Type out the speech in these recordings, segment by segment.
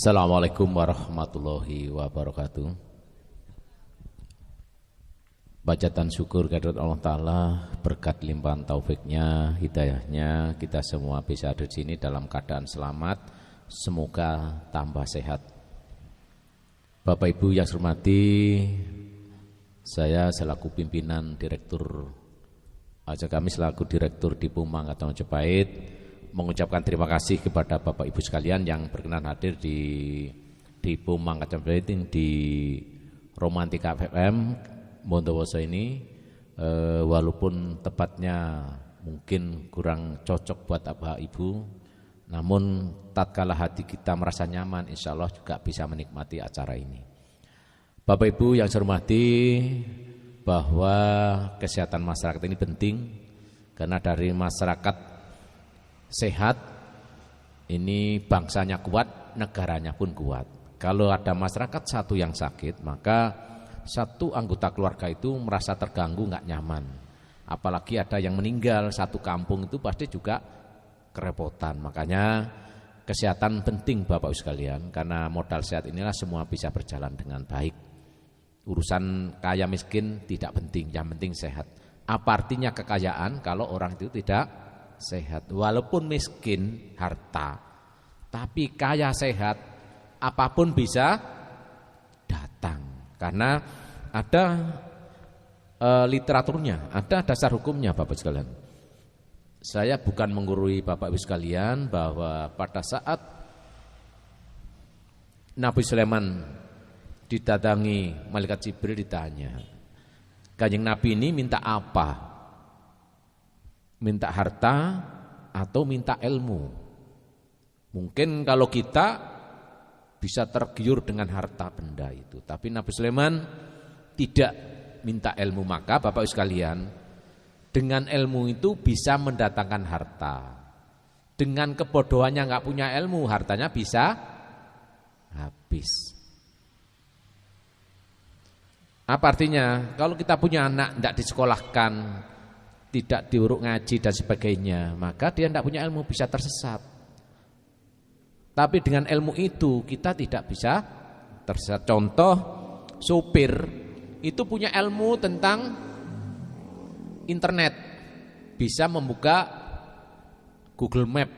Assalamualaikum warahmatullahi wabarakatuh. Bacaan syukur kehadirat Allah Ta'ala, berkat limpahan taufiknya, hidayahnya, kita semua bisa ada di sini dalam keadaan selamat. Semoga tambah sehat. Bapak Ibu yang saya hormati, saya selaku pimpinan direktur, kami selaku direktur di Pumang atau Majapahit, mengucapkan terima kasih kepada Bapak Ibu sekalian yang berkenan hadir di Pumang Majapahit di Romantika FM Bondowoso ini, walaupun tepatnya mungkin kurang cocok buat Bapak Ibu, namun tatkala hati kita merasa nyaman, insya Allah juga bisa menikmati acara ini. Bapak Ibu yang saya hormati, bahwa kesehatan masyarakat ini penting, karena dari masyarakat sehat, ini bangsanya kuat, negaranya pun kuat. Kalau ada masyarakat satu yang sakit, maka satu anggota keluarga itu merasa terganggu, nggak nyaman. Apalagi ada yang meninggal, satu kampung itu pasti juga kerepotan. Makanya kesehatan penting Bapak Ibu sekalian, karena modal sehat inilah semua bisa berjalan dengan baik. Urusan kaya miskin tidak penting, yang penting sehat. Apa artinya kekayaan kalau orang itu tidak sehat? Walaupun miskin harta, tapi kaya sehat, apapun bisa datang. Karena ada literaturnya, ada dasar hukumnya Bapak sekalian. Saya bukan menggurui Bapak Ibu sekalian bahwa pada saat Nabi Sulaiman didatangi malaikat Jibril, ditanya, Kanjeng Nabi ini minta apa? Minta harta atau minta ilmu? Mungkin kalau kita bisa tergiur dengan harta benda itu, tapi Nabi Sulaiman tidak minta ilmu. Maka Bapak Ibu sekalian, dengan ilmu itu bisa mendatangkan harta. Dengan kebodohannya nggak punya ilmu, hartanya bisa habis. Apa artinya? Kalau kita punya anak tidak disekolahkan, tidak diuruk ngaji dan sebagainya, maka dia tidak punya ilmu, bisa tersesat. Tapi dengan ilmu itu kita tidak bisa tersesat. Contoh, supir itu punya ilmu tentang internet, bisa membuka Google Map,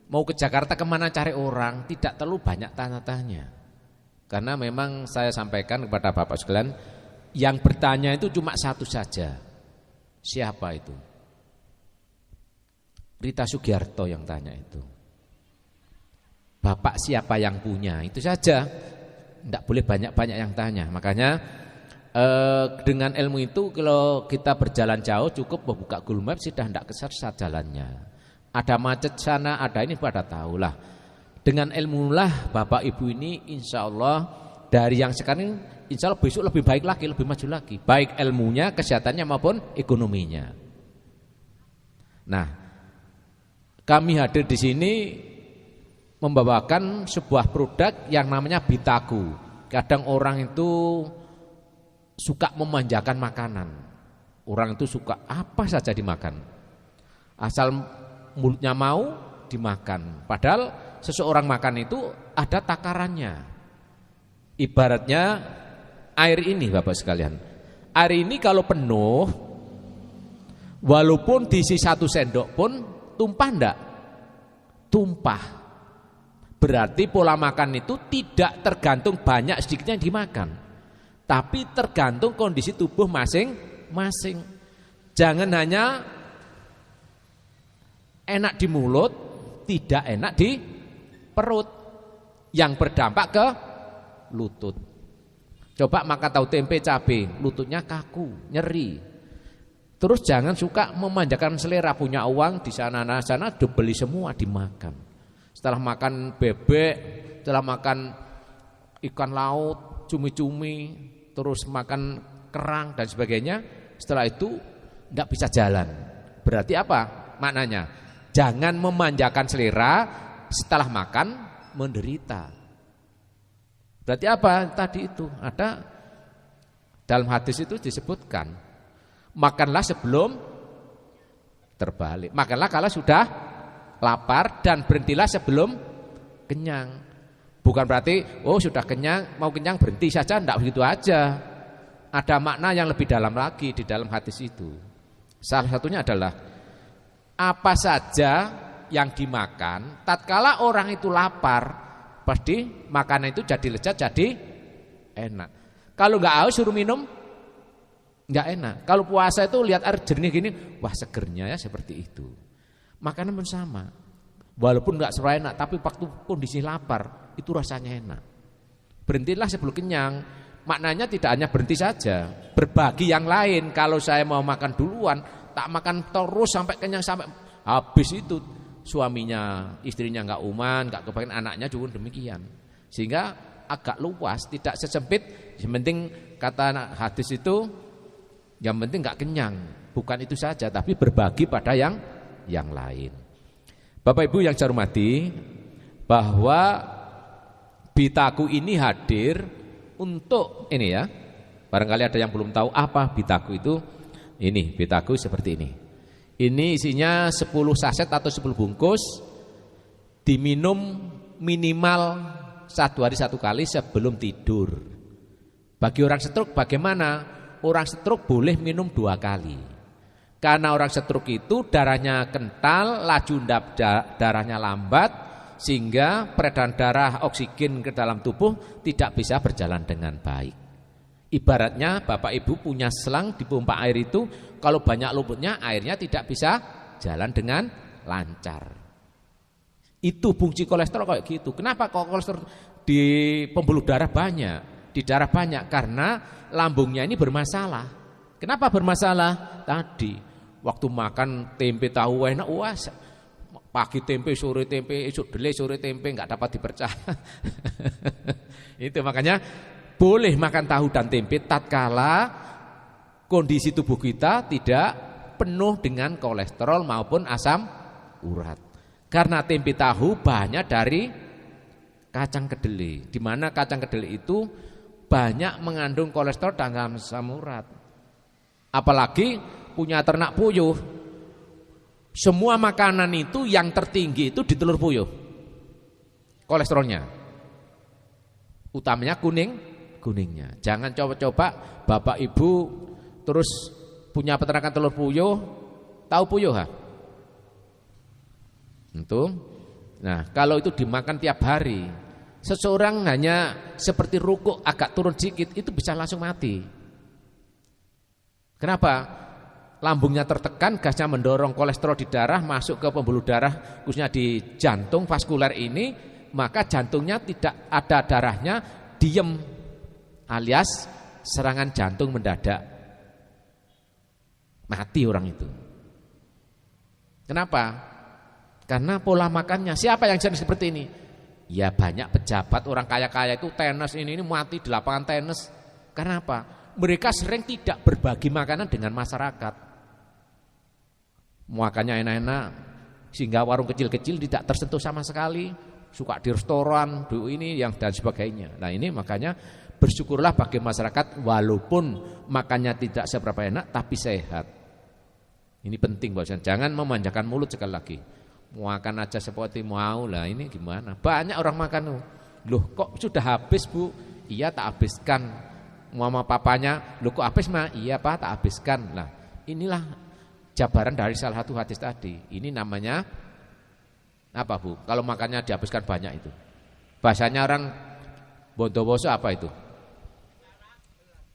mau ke Jakarta kemana cari orang, tidak terlalu banyak tanya-tanya. Karena memang saya sampaikan kepada Bapak sekalian, yang bertanya itu cuma satu saja. Siapa itu? Rita Sugiarto yang tanya itu. Bapak siapa yang punya, itu saja. Tidak boleh banyak-banyak yang tanya. Makanya dengan ilmu itu kalau kita berjalan jauh cukup membuka Google Maps, sudah tidak kesesat jalannya. Ada macet sana, ada ini pada tahulah. Dengan ilmu lah Bapak Ibu ini insya Allah dari yang sekarang insya Allah besok lebih baik lagi, lebih maju lagi. Baik ilmunya, kesehatannya maupun ekonominya. Nah, kami hadir di sini membawakan sebuah produk yang namanya Bitagu. Kadang orang itu suka memanjakan makanan. Orang itu suka apa saja dimakan, asal mulutnya mau dimakan. Padahal seseorang makan itu ada takarannya. Ibaratnya air ini Bapak sekalian, air ini kalau penuh, walaupun diisi 1 sendok pun tumpah enggak? Tumpah. Berarti pola makan itu tidak tergantung banyak sedikitnya yang dimakan, tapi tergantung kondisi tubuh masing-masing. Jangan hanya enak di mulut, tidak enak di perut, yang berdampak ke lutut. Coba makan tahu tempe cabai, lututnya kaku, nyeri. Terus jangan suka memanjakan selera, punya uang di sana dibeli semua dimakan. Setelah makan bebek, setelah makan ikan laut, cumi-cumi, terus makan kerang dan sebagainya, setelah itu tidak bisa jalan. Berarti apa maknanya? Jangan memanjakan selera, setelah makan menderita. Berarti apa? Tadi itu ada dalam hadis itu disebutkan, makanlah sebelum terbalik, makanlah kalau sudah lapar dan berhentilah sebelum kenyang. Bukan berarti oh sudah kenyang, mau kenyang berhenti saja, enggak begitu aja. Ada makna yang lebih dalam lagi di dalam hadis itu. Salah satunya adalah apa saja yang dimakan tatkala orang itu lapar, pasti makanan itu jadi lezat, jadi enak. Kalau enggak haus suruh minum enggak enak. Kalau puasa itu lihat air jernih gini, wah segernya ya seperti itu. Makanan pun sama. Walaupun enggak serba enak, tapi waktu kondisi lapar itu rasanya enak. Berhentilah sebelum kenyang. Maknanya tidak hanya berhenti saja, berbagi yang lain. Kalau saya mau makan duluan, tak makan terus sampai kenyang sampai habis itu. Suaminya, istrinya enggak uman, enggak kebagian, anaknya juga demikian. Sehingga agak luas, tidak sesempit. Yang penting kata hadis itu, yang penting enggak kenyang. Bukan itu saja, tapi berbagi pada yang lain. Bapak Ibu yang saya hormati, bahwa Bitaku ini hadir untuk ini ya. Barangkali ada yang belum tahu apa Bitaku itu. Ini Bitaku seperti ini. Ini isinya 10 saset atau 10 bungkus, diminum minimal 1 hari 1 kali sebelum tidur. Bagi orang stroke bagaimana? Orang stroke boleh minum 2 kali. Karena orang stroke itu darahnya kental, laju darahnya lambat, sehingga peredaran darah oksigen ke dalam tubuh tidak bisa berjalan dengan baik. Ibaratnya Bapak Ibu punya selang dipompa air itu, kalau banyak lumpurnya airnya tidak bisa jalan dengan lancar. Itu fungsi kolesterol kayak gitu. Kenapa kok kolesterol di pembuluh darah banyak, di darah banyak? Karena lambungnya ini bermasalah. Kenapa bermasalah? Tadi waktu makan tempe tahu enak, wah pagi tempe, sore tempe, esok delay, sore tempe, enggak dapat dipercah. Itu makanya boleh makan tahu dan tempe tatkala kondisi tubuh kita tidak penuh dengan kolesterol maupun asam urat. Karena tempe tahu banyak dari kacang kedelai, di mana kacang kedelai itu banyak mengandung kolesterol dan asam urat. Apalagi punya ternak puyuh, semua makanan itu yang tertinggi itu di telur puyuh kolesterolnya, utamanya kuningnya. Jangan coba-coba Bapak Ibu terus punya peternakan telur puyuh, tahu puyuh ha? Itu. Nah, kalau itu dimakan tiap hari, seseorang hanya seperti rukuk agak turun sedikit itu bisa langsung mati. Kenapa? Lambungnya tertekan, gasnya mendorong kolesterol di darah masuk ke pembuluh darah, khususnya di jantung vaskuler ini, maka jantungnya tidak ada darahnya, diem, alias serangan jantung mendadak, mati orang itu. Kenapa? Karena pola makannya. Siapa yang jadi seperti ini? Ya banyak pejabat, orang kaya-kaya itu tenis ini mati di lapangan tenis. Karena apa? Mereka sering tidak berbagi makanan dengan masyarakat. Makannya enak-enak sehingga warung kecil-kecil tidak tersentuh sama sekali, suka di restoran, ini yang dan sebagainya. Nah ini makanya bersyukurlah bagi masyarakat walaupun makannya tidak seberapa enak tapi sehat. Ini penting bahwa jangan memanjakan mulut sekali lagi. Makan aja seperti mau lah, ini gimana? Banyak orang makan, loh kok sudah habis Bu? Iya tak habiskan. Mama papanya, loh kok habis mah? Iya Pak tak habiskan. Nah inilah jabaran dari salah satu hadis tadi. Ini namanya apa Bu? Kalau makannya dihabiskan banyak itu. Bahasanya orang Bondowoso apa itu?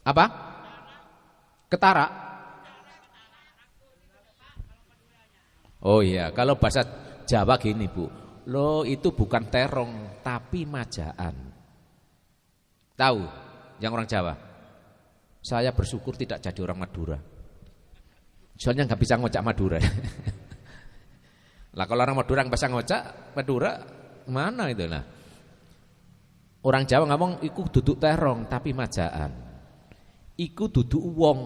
Apa? Ketara. Oh iya, kalau bahasa Jawa gini Bu. Loh itu bukan terong tapi majaan. Tahu yang orang Jawa? Saya bersyukur tidak jadi orang Madura. Soalnya nggak bisa ngocak Madura. Lah kalau orang Madura nggak bisa ngocak Madura mana itu lah. Orang Jawa ngomong iku duduk terong tapi majaan. Iku duduk wong.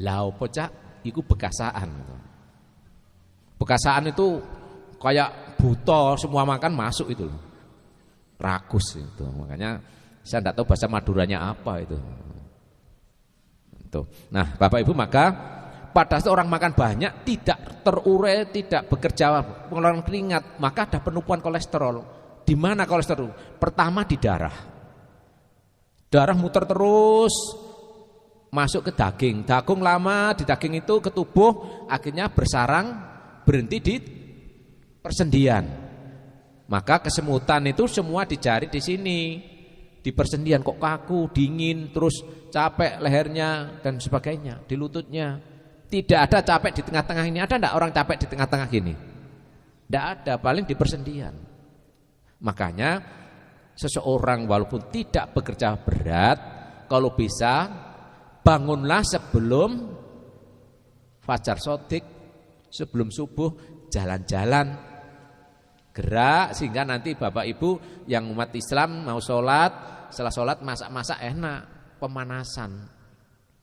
Lah opo cak? Iku bekasaan. Bekasaan itu kayak buta, semua makan masuk itu. Rakus itu. Makanya saya enggak tahu bahasa Maduranya apa itu. Tuh. Nah, Bapak Ibu maka pada saat orang makan banyak tidak terurai, tidak bekerja mengeluarkan keringat, maka ada penumpuan kolesterol. Di mana kolesterol? Pertama di darah. Darah muter terus masuk ke daging. Daging lama di daging itu ke tubuh, akhirnya bersarang, berhenti di persendian. Maka kesemutan itu semua dicari di sini. Di persendian kok kaku, dingin, terus capek lehernya dan sebagainya, di lututnya. Tidak ada capek di tengah-tengah ini. Ada enggak orang capek di tengah-tengah gini? Tidak ada, paling di persendian. Makanya seseorang walaupun tidak bekerja berat, kalau bisa bangunlah sebelum fajar shodiq, sebelum subuh, jalan-jalan, gerak, sehingga nanti Bapak Ibu yang umat Islam mau sholat, setelah sholat masak-masak enak, pemanasan.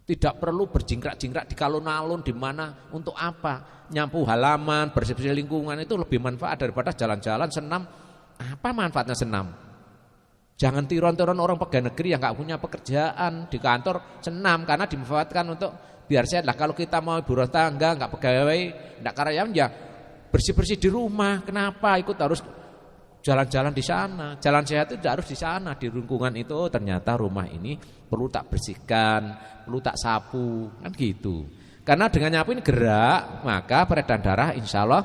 Tidak perlu berjingkrak-jingkrak di alun-alun di mana, untuk apa? Nyapu halaman, bersih-bersih lingkungan itu lebih manfaat daripada jalan-jalan senam. Apa manfaatnya senam? Jangan tiron-tiron orang pegawai negeri yang nggak punya pekerjaan di kantor senam karena dimanfaatkan untuk biar sehat. Lah kalau kita mau ibu rumah tangga nggak pegawai, nggak karyawan ya bersih-bersih di rumah. Kenapa ikut harus jalan-jalan di sana? Jalan sehat itu harus di sana, di lingkungan itu. Oh, ternyata rumah ini perlu tak bersihkan, perlu tak sapu, kan gitu. Karena dengan nyapu ini gerak, maka peredaran darah insya Allah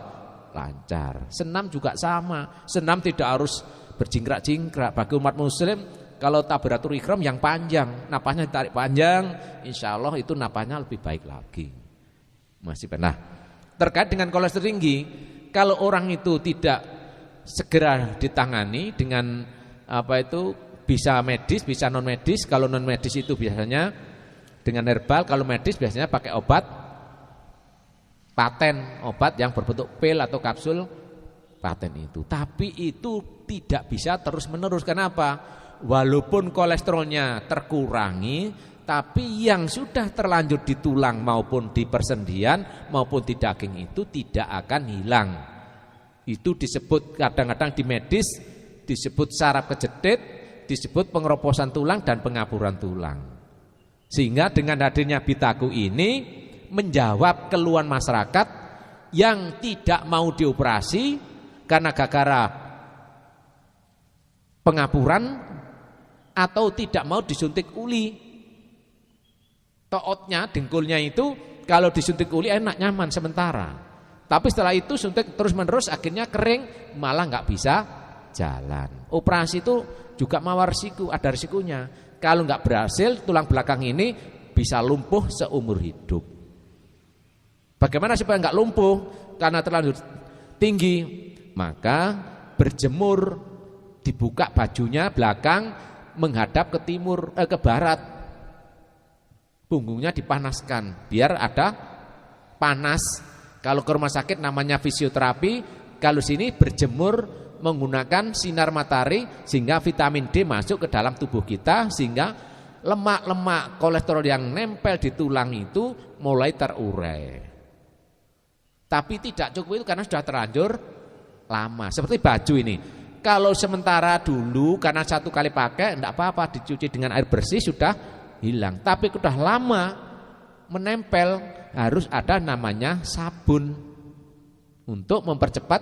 lancar. Senam juga sama. Senam tidak harus berjingkrak-jingkrak. Bagi umat muslim kalau tabaratul ikram yang panjang, napasnya ditarik panjang, insya Allah itu napasnya lebih baik lagi. Masih pernah. Terkait dengan kolesterol tinggi, kalau orang itu tidak segera ditangani dengan apa itu, bisa medis, bisa non medis. Kalau non medis itu biasanya dengan herbal, kalau medis biasanya pakai obat paten, obat yang berbentuk pil atau kapsul paten itu. Tapi itu tidak bisa terus-menerus. Kenapa? Walaupun kolesterolnya terkurangi, tapi yang sudah terlanjur di tulang maupun di persendian maupun di daging itu tidak akan hilang. Itu disebut kadang-kadang di medis disebut saraf kejedit, disebut pengeroposan tulang dan pengapuran tulang. Sehingga dengan hadirnya Bitagu ini menjawab keluhan masyarakat yang tidak mau dioperasi karena gara-gara pengapuran atau tidak mau disuntik uli. Tootnya, dengkulnya itu kalau disuntik uli enak, nyaman sementara. Tapi setelah itu suntik terus-menerus akhirnya kering, malah nggak bisa jalan. Operasi itu juga mawar risiko, ada risikonya. Kalau nggak berhasil, tulang belakang ini bisa lumpuh seumur hidup. Bagaimana supaya nggak lumpuh karena terlanjur tinggi? Maka berjemur, dibuka bajunya belakang menghadap ke timur, ke barat. Punggungnya dipanaskan biar ada panas. Kalau ke rumah sakit namanya fisioterapi, kalau sini berjemur menggunakan sinar matahari sehingga vitamin D masuk ke dalam tubuh kita sehingga lemak-lemak kolesterol yang nempel di tulang itu mulai terurai. Tapi tidak cukup itu karena sudah terlanjur lama. Seperti baju ini. Kalau sementara dulu karena satu kali pakai enggak apa-apa, dicuci dengan air bersih sudah hilang. Tapi sudah lama menempel, harus ada namanya sabun untuk mempercepat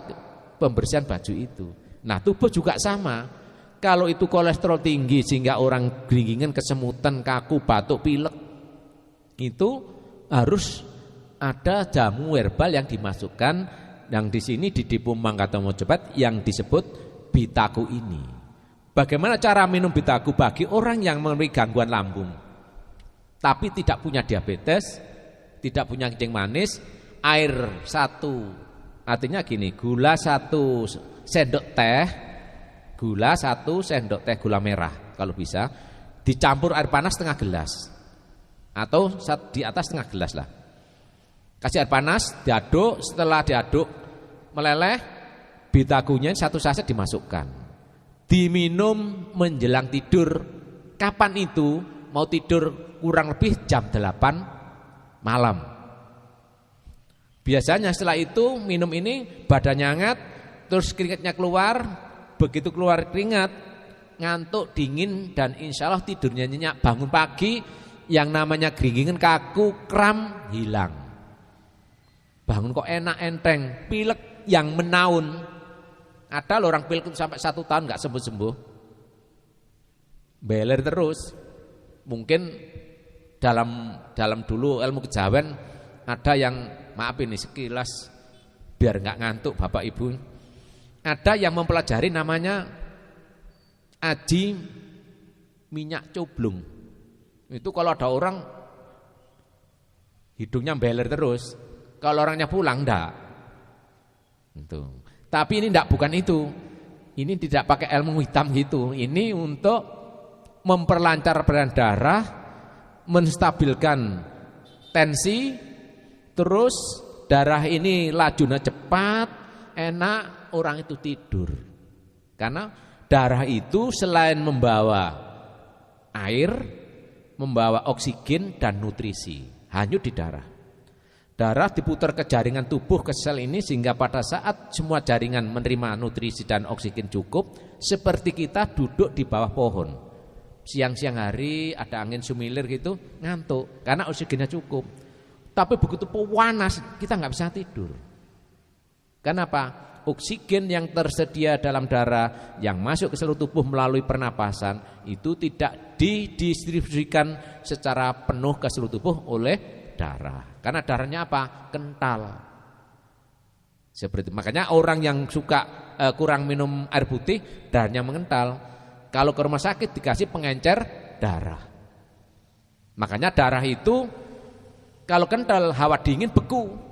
pembersihan baju itu. Nah, tubuh juga sama. Kalau itu kolesterol tinggi sehingga orang geringingan, kesemutan, kaku, batuk, pilek, itu harus ada jamu herbal yang dimasukkan yang di sini di Dipu Mangkatomojopat yang disebut Bitagu ini. Bagaimana cara minum Bitagu bagi orang yang memiliki gangguan lambung tapi tidak punya diabetes, tidak punya kencing manis? Air 1, artinya gini, gula 1 sendok teh, gula 1 sendok teh gula merah kalau bisa, dicampur air panas setengah gelas atau di atas setengah gelas lah. Kasih air panas, diaduk, setelah diaduk meleleh, Bitagunya 1 saset dimasukkan. Diminum menjelang tidur. Kapan itu? Mau tidur kurang lebih jam 8 malam. Biasanya setelah itu minum ini badannya hangat, terus keringatnya keluar. Begitu keluar keringat, ngantuk, dingin, dan insya Allah tidurnya nyenyak. Bangun pagi yang namanya geringingan, kaku, kram hilang. Bangun kok enak, enteng. Pilek yang menaun Ada loh orang pilek sampai 1 tahun nggak sembuh-sembuh, beler terus. Mungkin dalam dulu ilmu kejawen ada yang, maaf ini sekilas biar nggak ngantuk Bapak Ibu, ada yang mempelajari namanya aji minyak coblung. Itu kalau ada orang hidungnya beler terus, kalau orangnya pulang enggak. Itu. Tapi ini enggak, bukan itu. Ini tidak pakai ilmu hitam gitu. Ini untuk memperlancar peredaran darah, menstabilkan tensi, terus darah ini lajunya cepat, enak, orang itu tidur. Karena darah itu selain membawa air, membawa oksigen dan nutrisi, hanyut di darah. Darah diputar ke jaringan tubuh, ke sel ini, sehingga pada saat semua jaringan menerima nutrisi dan oksigen cukup, seperti kita duduk di bawah pohon. Siang-siang hari ada angin sumilir gitu, ngantuk karena oksigennya cukup. Tapi begitu panas kita nggak bisa tidur. Kenapa? Oksigen yang tersedia dalam darah yang masuk ke seluruh tubuh melalui pernapasan itu tidak didistribusikan secara penuh ke seluruh tubuh oleh darah. Karena darahnya apa? Kental. Seperti itu. Makanya orang yang suka kurang minum air putih, darahnya mengental. Kalau ke rumah sakit dikasih pengencer darah. Makanya darah itu kalau kental, hawa dingin beku.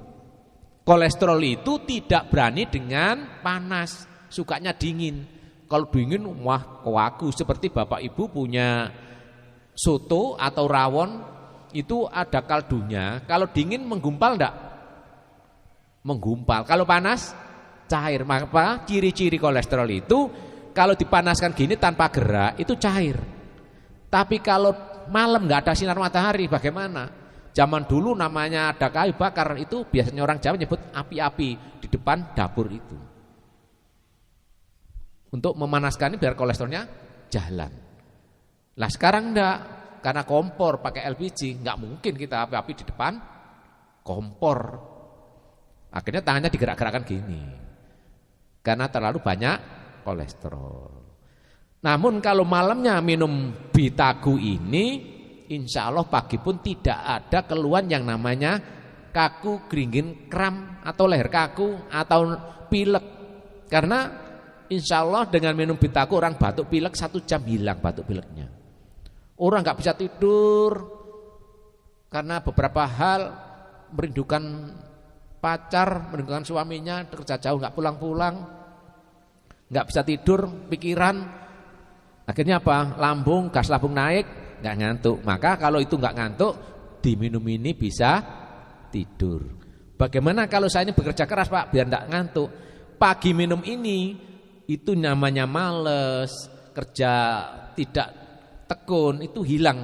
Kolesterol itu tidak berani dengan panas, sukanya dingin. Kalau dingin, wah kewaku. Seperti Bapak Ibu punya soto atau rawon, itu ada kaldunya. Kalau dingin menggumpal enggak? Menggumpal. Kalau panas cair. Maka ciri-ciri kolesterol itu kalau dipanaskan gini tanpa gerak itu cair. Tapi kalau malam enggak ada sinar matahari bagaimana? Zaman dulu namanya ada kayu bakar, itu biasanya orang Jawa nyebut api-api di depan dapur itu. Untuk memanaskan ini biar kolesterolnya jalan. Lah sekarang enggak. Karena kompor pakai LPG, nggak mungkin kita api-api di depan kompor. Akhirnya tangannya digerak-gerakkan gini, karena terlalu banyak kolesterol. Namun kalau malamnya minum Bitagu ini, insya Allah pagi pun tidak ada keluhan yang namanya kaku, geringgin, kram, atau leher kaku, atau pilek. Karena insya Allah dengan minum Bitagu orang batuk pilek 1 jam hilang batuk pileknya. Orang nggak bisa tidur karena beberapa hal, merindukan pacar, merindukan suaminya, kerja jauh nggak pulang-pulang, nggak bisa tidur, pikiran, akhirnya apa? Lambung, gas lambung naik, nggak ngantuk. Maka kalau itu nggak ngantuk, diminum ini bisa tidur. Bagaimana kalau saya ini bekerja keras Pak, biar nggak ngantuk? Pagi minum ini, itu namanya males, kerja tidak tekun, itu hilang.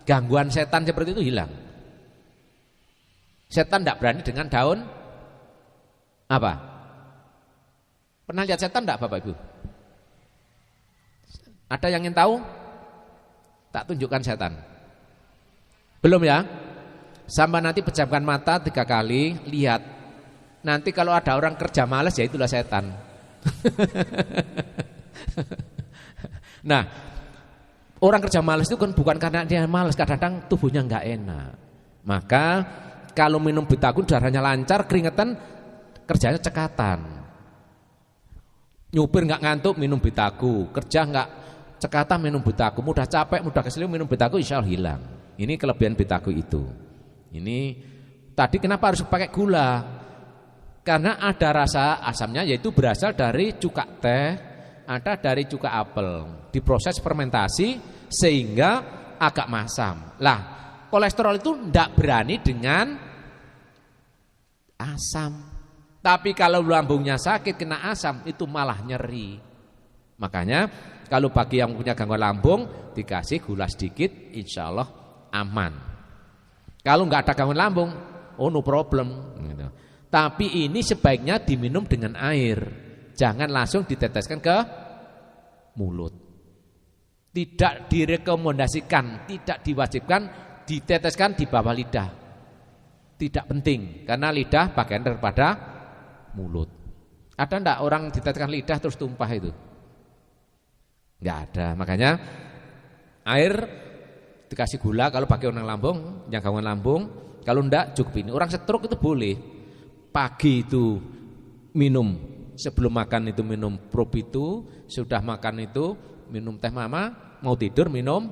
Gangguan setan seperti itu hilang. Setan tidak berani dengan daun apa? Pernah lihat setan tidak Bapak Ibu? Ada yang ingin tahu? Tak tunjukkan setan. Belum ya? Sampai nanti pejamkan mata 3 kali, lihat. Nanti kalau ada orang kerja malas, ya itulah setan. Nah, orang kerja malas itu kan bukan karena dia malas, kadang-kadang tubuhnya enggak enak. Maka kalau minum Bitagu darahnya lancar, keringetan, kerjanya cekatan. Nyupir enggak ngantuk minum Bitagu, kerja enggak cekatan minum Bitagu, mudah capek, mudah kesel minum Bitagu insya Allah hilang. Ini kelebihan Bitagu itu. Ini tadi kenapa harus pakai gula? Karena ada rasa asamnya, yaitu berasal dari cuka teh, ada dari cuka apel, diproses fermentasi sehingga agak masam. Lah, kolesterol itu tidak berani dengan asam. Tapi kalau lambungnya sakit kena asam, itu malah nyeri. Makanya kalau bagi yang punya gangguan lambung, dikasih gula sedikit, insya Allah aman. Kalau nggak ada gangguan lambung, oh no problem. Gitu. Tapi ini sebaiknya diminum dengan air, jangan langsung diteteskan ke mulut. Tidak direkomendasikan, tidak diwajibkan diteteskan di bawah lidah. Tidak penting, karena lidah bagian daripada mulut. Ada enggak orang ditekan lidah terus tumpah itu? Enggak ada. Makanya air dikasih gula kalau pakai orang lambung, yang gangguan lambung. Kalau enggak cukup ini. Orang stroke itu boleh pagi itu minum, sebelum makan itu minum prop itu, sudah makan itu minum teh mama, mau tidur minum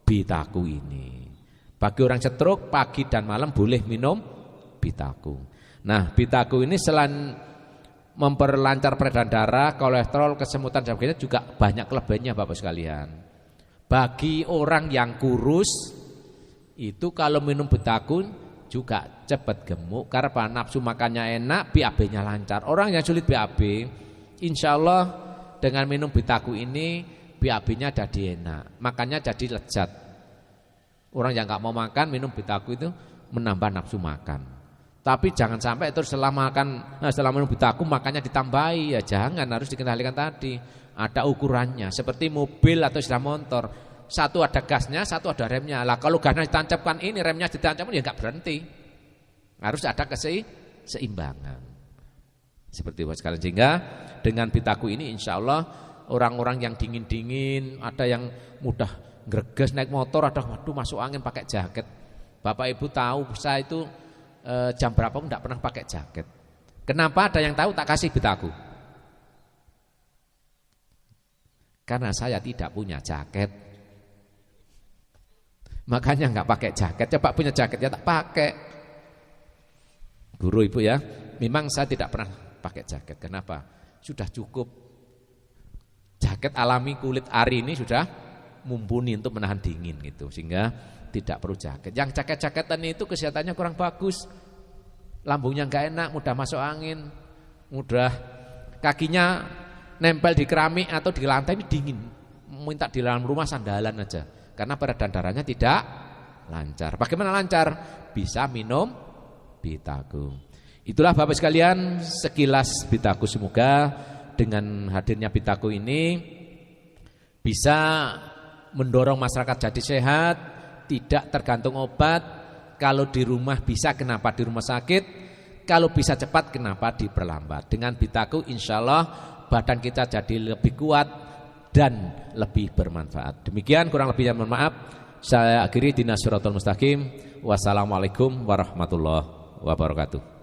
Bitaku ini. Bagi orang stroke pagi dan malam boleh minum Bitaku. Nah, Bitaku ini selain memperlancar peredaran darah, kolesterol, kesemutan dan sebagainya juga banyak kelebihannya Bapak sekalian. Bagi orang yang kurus itu kalau minum Bitaku juga cepat gemuk karena nafsu makannya enak, BAB-nya lancar. Orang yang sulit BAB, insya Allah dengan minum Bitaku ini BAB-nya jadi enak, makannya jadi lezat. Orang yang nggak mau makan minum Bitaku itu menambah nafsu makan. Tapi jangan sampai terus setelah minum Bitaku makannya ditambahi, ya jangan, harus dikendalikan tadi. Ada ukurannya, seperti mobil atau sepeda motor. Satu ada gasnya, satu ada remnya. Lah kalau gasnya ditancapkan ini, remnya ditancapkan ya nggak berhenti. Harus ada keseimbangan. Seperti itu sekalian. Sehingga dengan Bitaku ini insya Allah orang-orang yang dingin-dingin, ada yang mudah greges naik motor, ada waduh masuk angin pakai jaket. Bapak Ibu tahu saya itu jam berapa enggak pernah pakai jaket. Kenapa? Ada yang tahu tak kasih Bitaku. Karena saya tidak punya jaket. Makanya enggak pakai jaket. Coba punya jaket ya tak pakai. Guru Ibu ya, memang saya tidak pernah pakai jaket. Kenapa? Sudah cukup. Jaket alami kulit ari ini sudah mumpuni untuk menahan dingin gitu. Sehingga tidak perlu jaket. Yang jaket-jaketan itu kesehatannya kurang bagus. Lambungnya enggak enak, mudah masuk angin, mudah kakinya nempel di keramik atau di lantai ini dingin. Minta di dalam rumah sandalan aja. Karena peredaran darahnya tidak lancar. Bagaimana lancar? Bisa minum Bitaku. Itulah Bapak sekalian sekilas Bitaku. Semoga dengan hadirnya Bitaku ini bisa mendorong masyarakat jadi sehat, tidak tergantung obat. Kalau di rumah bisa, kenapa di rumah sakit? Kalau bisa cepat, kenapa diperlambat? Dengan Bitaku insya Allah badan kita jadi lebih kuat dan lebih bermanfaat. Demikian kurang lebihnya, mohon maaf. Saya akhiri, Dinas Siratal Mustaqim. Wassalamualaikum warahmatullahi wabarakatuh.